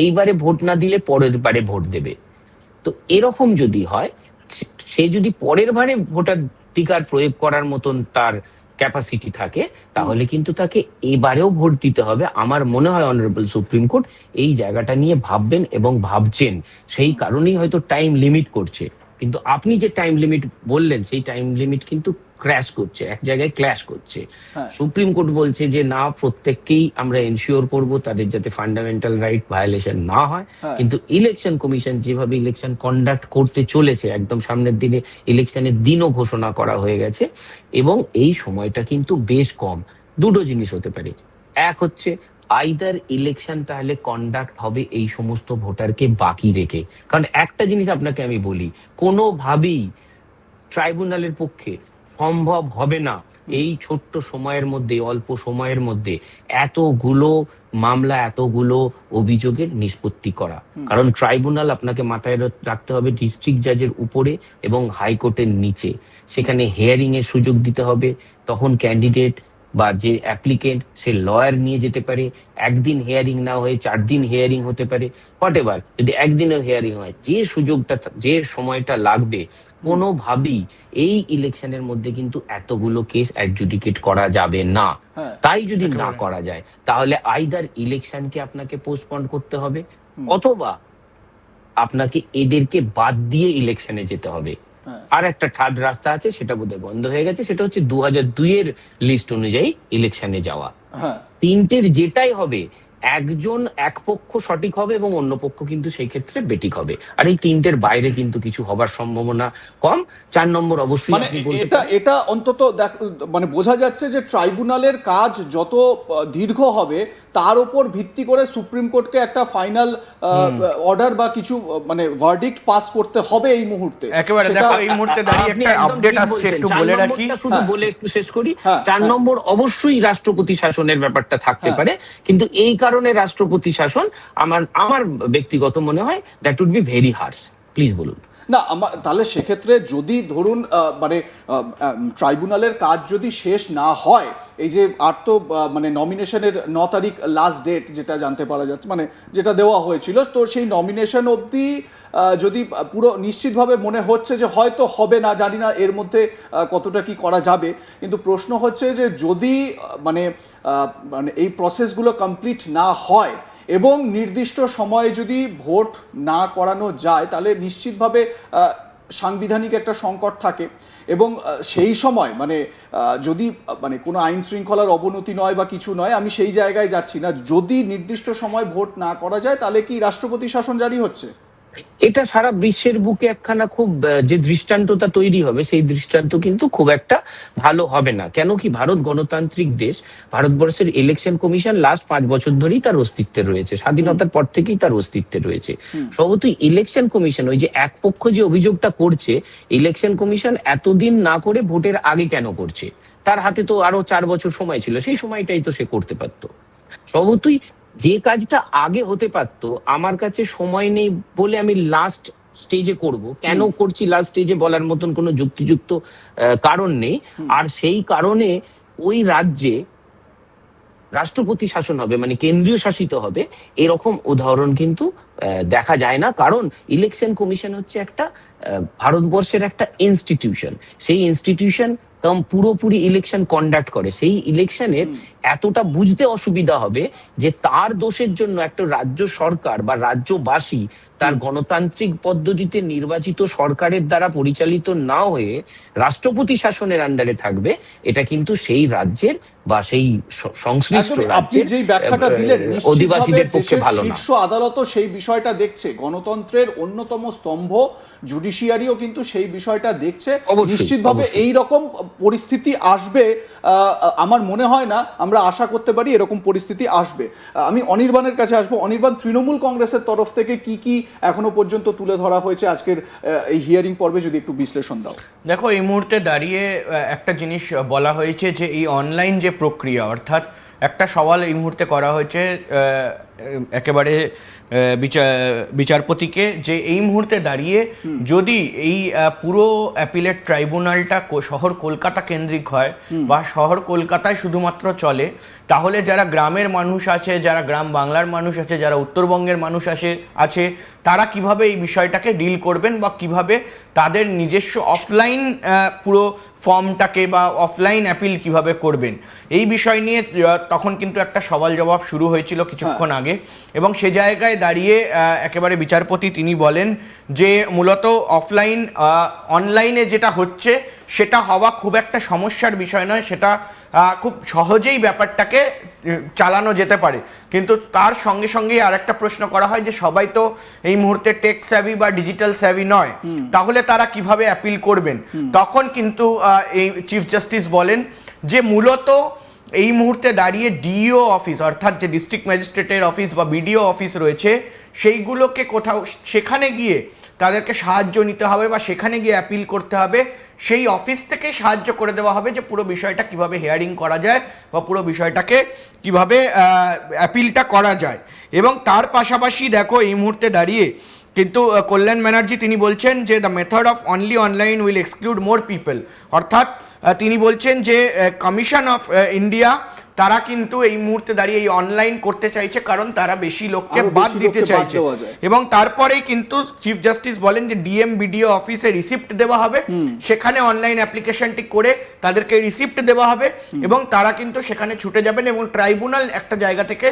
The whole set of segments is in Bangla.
এইবারে ভোট না দিলে পরের বারে ভোট দেবে। তো এরকম যদি হয়, সে যদি পরের বারে ভোটাধিকার প্রয়োগ করার মতন তার ক্যাপাসিটি থাকে, তাহলে কিন্তু তাকে এবারেও ভোট দিতে হবে। আমার মনে হয় অনারেবল সুপ্রিম কোর্ট এই জায়গাটা নিয়ে ভাববেন এবং ভাবছেন, সেই কারণেই হয়তো টাইম লিমিট করছে। কিন্তু আপনি যে টাইম লিমিট বললেন, সেই টাইম লিমিট কিন্তু ক্র্যাশ করছে, এক জায়গায় ক্ল্যাশ করছে। সুপ্রিম কোর্ট বলছে যে না, প্রত্যেককেই আমরা এনশিওর করব তাদের যাতে ফান্ডামেন্টাল রাইট ভায়োলেশন না হয়। কিন্তু ইলেকশন কমিশন যেভাবে ইলেকশন কন্ডাক্ট করতে চলেছে, একদম সামনের দিনে ইলেকশনের দিনও ঘোষণা করা হয়ে গেছে, এবং এই সময়টা কিন্তু বেশ কম। দুটো জিনিস হতে পারে, এক হচ্ছে আইদার ইলেকশন তাহলে কন্ডাক্ট হবে এই সমস্ত ভোটারকে বাকি রেখে। কারণ একটা জিনিস আপনাকে আমি বলি, কোনোভাবেই ট্রাইব্যুনালের পক্ষে সম্ভব হবে না এই ছোট্ট সময়ের মধ্যে, অল্প সময়ের মধ্যে এতগুলো মামলা, এতগুলো অভিযোগের নিষ্পত্তি করা। কারণ ট্রাইব্যুনাল, আপনাকে মাথায় রাখতে হবে, ডিস্ট্রিক্ট জাজের উপরে এবং হাইকোর্টের নিচে। সেখানে হিয়ারিং এর সুযোগ দিতে হবে। তখন ক্যান্ডিডেট বা যে অ্যাপ্লিকেন্ট, সে লয়ার নিয়ে যেতে পারে। একদিন হিয়ারিং না হয়ে 4 দিন হিয়ারিং হতে পারে, হোয়াট এভার। যদি একদিনও হিয়ারিং হয়, যে সুযোগটা, যে সময়টা লাগবে, কোনোভাবেই এই ইলেকশনের মধ্যে কিন্তু এতগুলো কেস অ্যাডজুডিকেট করা যাবে না। তাই যদি না করা যায়, তাহলে আইদার ইলেকশনকে আপনাকে পোস্টপন্ড করতে হবে, অথবা আপনাকে এদেরকে বাদ দিয়ে ইলেকশনে যেতে হবে। আর একটা থার্ড রাস্তা আছে, সেটা বোধহয় বন্ধ হয়ে গেছে, সেটা হচ্ছে 2002 এর লিস্ট অনুযায়ী ইলেকশনে যাওয়া। তিনটের যেটাই হবে, একজন এক পক্ষ সঠিক হবে এবং অন্য পক্ষ কিন্তু সেই ক্ষেত্রে বেঠিক হবে। আর এই তিনটের বাইরে কিন্তু কিছু হবার সম্ভাবনা কম। 4 নম্বর অবশ্যই মানে এটা অন্তত মানে বোঝা যাচ্ছে যে ট্রাইব্যুনালের কাজ যত দীর্ঘ হবে, তার উপর ভিত্তি করে সুপ্রিম কোর্টকে একটা ফাইনাল অর্ডার বা কিছু মানে ভার্ডিক্ট পাস করতে হবে এই মুহূর্তে। একেবারে দেখো, এই মুহূর্তে দাঁড়িয়ে একটা আপডেট আসছে, একটু বলে রাখি, শুধু বলে একটু শেষ করি। 4 নম্বর অবশ্যই রাষ্ট্রপতি শাসনের ব্যাপারটা থাকতে পারে, কিন্তু এই কারণে রাষ্ট্রপতি শাসন আমার ব্যক্তিগত মনে হয় that would be very harsh. Please বলুন। না, তাহলে সেক্ষেত্রে যদি ধরুন মানে ট্রাইব্যুনালের কাজ যদি শেষ না হয়, এই যে আর তো মানে নমিনেশনের 9 তারিখ লাস্ট ডেট যেটা জানতে পারা যাচ্ছে, মানে যেটা দেওয়া হয়েছিল, তো সেই নমিনেশন অবধি যদি পুরো নিশ্চিতভাবে মনে হচ্ছে যে হয়তো হবে না, জানি না এর মধ্যে কতটা কি করা যাবে। কিন্তু প্রশ্ন হচ্ছে যে যদি মানে এই প্রসেসগুলো কমপ্লিট না হয় এবং নির্দিষ্ট সময়ে যদি ভোট না করানো যায়, তাহলে নিশ্চিতভাবে সাংবিধানিক একটা সংকট থাকে। এবং সেই সময় মানে যদি মানে কোনো আইন শৃঙ্খলার অবনতি নয় বা কিছু নয়, আমি সেই জায়গায় যাচ্ছি না, যদি নির্দিষ্ট সময় ভোট না করা যায়, তাহলে কি রাষ্ট্রপতি শাসন জারি হচ্ছে? এটা সারা বিশ্বের বুকে একখানা খুব যে দৃষ্টান্তটা তৈরি হবে, সেই দৃষ্টান্ত কিন্তু খুব একটা ভালো হবে না। কেন কি, ভারত গণতান্ত্রিক দেশ, ভারতবর্ষের ইলেকশন কমিশন লাস্ট 5 বছর ধরেই তার অস্তিত্বে রয়েছে, স্বাধীনতার পর থেকেই তার অস্তিত্বে রয়েছে। স্বভাবতই ইলেকশন কমিশন, ওই যে এক পক্ষ যে অভিযোগটা করছে, ইলেকশন কমিশন এতদিন না করে ভোটের আগে কেন করছে? তার হাতে তো আরো 4 বছর সময় ছিল, সেই সময়টাই তো সে করতে পারতো। স্বভাবতই যে কাজটা আগে হতে পারতো, আমার কাছে সময় নেই বলে আমি লাস্ট স্টেজে করব, কেন করছি লাস্ট স্টেজে বলার মতন কোনো যুক্তিযুক্ত কারণ নেই। আর সেই কারণে ওই রাজ্যে রাষ্ট্রপতি শাসন হবে, মানে কেন্দ্রীয় শাসিত হবে, এরকম উদাহরণ কিন্তু দেখা যায় না। কারণ ইলেকশন কমিশন হচ্ছে একটা ভারতবর্ষের একটা ইনস্টিটিউশন। সেই ইনস্টিটিউশন পুরোপুরি ইলেকশন কন্ডাক্ট করে। সেই ইলেকশনের এতটা বুঝতে অসুবিধা হবে যে তার দোষের জন্য একটা রাজ্য সরকার বা রাজ্যবাসী তার গণতান্ত্রিক পদ্ধতিতে নির্বাচিত সরকারের দ্বারা পরিচালিত না হয়ে রাষ্ট্রপতি শাসনের আন্ডারে থাকবে, এটা কিন্তু সেই রাজ্যের বা সেই সংশ্লিষ্ট রাজ্যের অধিবাসীদের পক্ষে ভালো না। শীর্ষ আদালতও সেই বিষয়টা দেখছে, গণতন্ত্রের অন্যতম স্তম্ভ জুডিশিয়ারিও কিন্তু সেই বিষয়টা দেখছে। নিশ্চিতভাবে এই রকম পরিস্থিতি আসবে, আমার মনে হয় না, আমরা আশা করতে পারি এরকম পরিস্থিতি আসবে। আমি অনির্বাণের কাছে আসবো। অনির্বাণ, তৃণমূল কংগ্রেসের তরফ থেকে কি কি এখনো পর্যন্ত তুলে ধরা হয়েছে আজকের এই হিয়ারিং পর্বে, যদি একটু বিশ্লেষণ দাও। দেখো, এই মুহূর্তে দাঁড়িয়ে একটা জিনিস বলা হয়েছে যে এই অনলাইন যে প্রক্রিয়া, অর্থাৎ একটা সওয়াল এই মুহূর্তে করা হয়েছে একেবারে বিচারপতিকে যে এই মুহূর্তে দাঁড়িয়ে যদি এই পুরো অ্যাপিলেট ট্রাইব্যুনালটা শহর কলকাতা কেন্দ্রিক হয় বা শহর কলকাতায় শুধুমাত্র চলে, তাহলে যারা গ্রামের মানুষ আছে, যারা গ্রাম বাংলার মানুষ আছে, যারা উত্তরবঙ্গের মানুষ আছে তারা কিভাবে এই বিষয়টাকে ডিল করবেন বা কিভাবে তাদের নিজস্ব অফলাইন পুরো ফর্মটাকে বা অফলাইন অ্যাপিল কিভাবে করবেন, এই বিষয় নিয়ে তখন কিন্তু একটা সওয়াল জবাব শুরু হয়েছিল কিছুক্ষণ আগে। এবং সে জায়গায় দাঁড়িয়ে একেবারে বিচারপতি তিনি বলেন যে মূলত অফলাইন অনলাইনে যেটা হচ্ছে সেটা হওয়া খুব একটা সমস্যার বিষয় নয়, সেটা খুব সহজেই ব্যাপারটাকে চালানো যেতে পারে। কিন্তু তার সঙ্গে সঙ্গেই আর একটা প্রশ্ন করা হয় যে সবাই তো এই মুহূর্তে টেক স্যাভি বা ডিজিটাল স্যাভি নয়, তাহলে তারা কিভাবে অ্যাপিল করবেন? তখন কিন্তু এই চিফ জাস্টিস বলেন যে মূলত এই মুহূর্তে দাঁড়িয়ে ডিইও অফিস অর্থাৎ যে ডিস্ট্রিক্ট ম্যাজিস্ট্রেটের অফিস বা বিডিও অফিস রয়েছে সেইগুলোকে কোথাও সেখানে গিয়ে তাদেরকে সাহায্য নিতে হবে বা সেখানে গিয়ে অ্যাপিল করতে হবে, সেই অফিস থেকে সাহায্য করে দেওয়া হবে যে পুরো বিষয়টা কিভাবে হিয়ারিং করা যায় বা পুরো বিষয়টাকে কিভাবে অ্যাপিলটা করা যায়। এবং তার পাশাপাশি দেখো এই মুহূর্তে দাঁড়িয়ে কিন্তু কল্যাণ ব্যানার্জি তিনি বলছেন যে the method of only online will exclude more people, অর্থাৎ তিনি বলছেন যে কমিশন অফ ইন্ডিয়া তারা কিন্তু এই মুহূর্তে দাঁড়িয়ে এই অনলাইন করতে চাইছে কারণ তারা বেশি লোককে বাদ দিতে চাইছে। এবং তারপরেই কিন্তু চিফ জাস্টিস বলেন যে ডিএম বিডিও অফিসে রিসিপ্ট দেওয়া হবে, সেখানে অনলাইন অ্যাপ্লিকেশনটি করে তাদেরকে রিসিপ্ট দেওয়া হবে এবং তারা কিন্তু সেখানে ছুটে যাবেন এবং ট্রাইব্যুনাল একটা জায়গা থেকে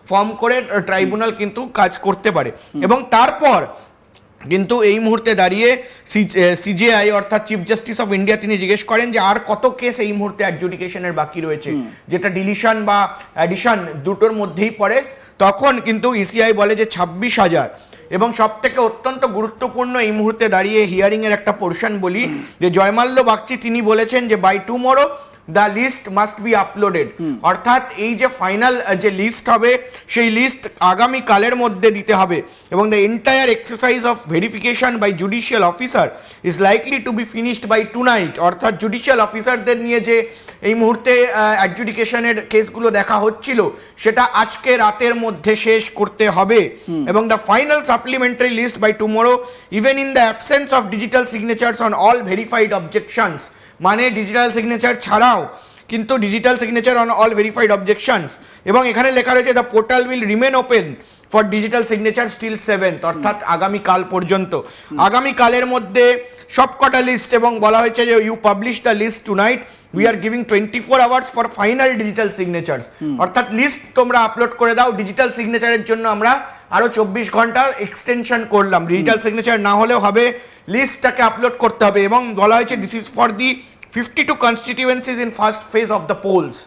ফর্ম করে ট্রাইব্যুনাল কিন্তু কাজ করতে পারে। এবং তারপর কিন্তু এই মুহূর্তে দাঁড়িয়ে সিজেআই অর্থাৎ চিফ জাস্টিস অফ ইন্ডিয়া তিনি জিজ্ঞেস করেন যে আর কত কেস এই মুহূর্তে অ্যাডজুডিকেশনের বাকি রয়েছে, যেটা ডিলিশন বা অ্যাডিশন দুটোর মধ্যেই পড়ে। তখন কিন্তু ইসিআই বলে যে 26,000। এবং সব থেকে অত্যন্ত গুরুত্বপূর্ণ এই মুহূর্তে দাঁড়িয়ে হিয়ারিংয়ের একটা পোর্শন বলি যে জয়মাল্য বাগচি তিনি বলেছেন যে by tomorrow the list must be uploaded, অর্থাৎ এই যে ফাইনাল যে লিস্ট হবে সেই লিস্ট আগামী কালের মধ্যে দিতে হবে। এবং the entire exercise of verification by judicial officer is likely to be finished by tonight, অর্থাৎ জুডিশিয়াল অফিসারদের নিয়ে যে এই মুহূর্তে অ্যাডজুডিকেশনের কেসগুলো দেখা হচ্ছিল সেটা আজকে রাতের মধ্যে শেষ করতে হবে। এবং the final supplementary list by tomorrow even in the absence of digital signatures on all verified objections, মানে ডিজিটাল সিগনেচার ছাড়াও কিন্তু digital signature on all verified objections. এবং এখানে লেখা রয়েছে the portal will remain open for digital signature still 7th, অর্থাৎ আগামীকাল পর্যন্ত। আগামীকালের মধ্যে সবকটা লিস্ট এবং বলা হয়েছে যে you publish the list tonight, we are giving 24 hours for final digital signatures, অর্থাৎ লিস্ট তোমরা আপলোড করে দাও, ডিজিটাল সিগনেচারের জন্য আমরা আরো 24 ঘন্টার এক্সটেনশন করলাম, ডিজিটাল সিগনেচার না হলেও হবে, লিস্টটাকে আপলোড করতে হবে। এবং বলা হয়েছে this is for the 52 constituencies in first phase of the polls,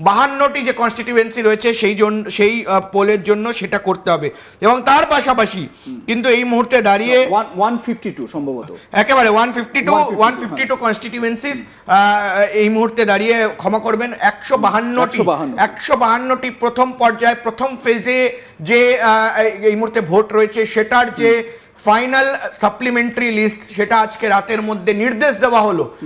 52টি যে কনস্টিটিউয়েন্সি রয়েছে সেই পোলের জন্য সেটা করতে হবে। এবং তার পাশাপাশি কিন্তু এই মুহূর্তে দাঁড়িয়ে 152 সম্ভবত একেবারে 152 কনস্টিটিউয়েন্সিজ এই মুহূর্তে দাঁড়িয়ে ক্ষমা করবেন 152টি প্রথম পর্যায়ে প্রথম ফেজে যে এই মুহূর্তে ভোট রয়েছে সেটার যে ফাইনাল সাপ্লিমেন্টারি লিস্ট সেটা আজকে রাতের মধ্যে নির্দেশ দেওয়া হলো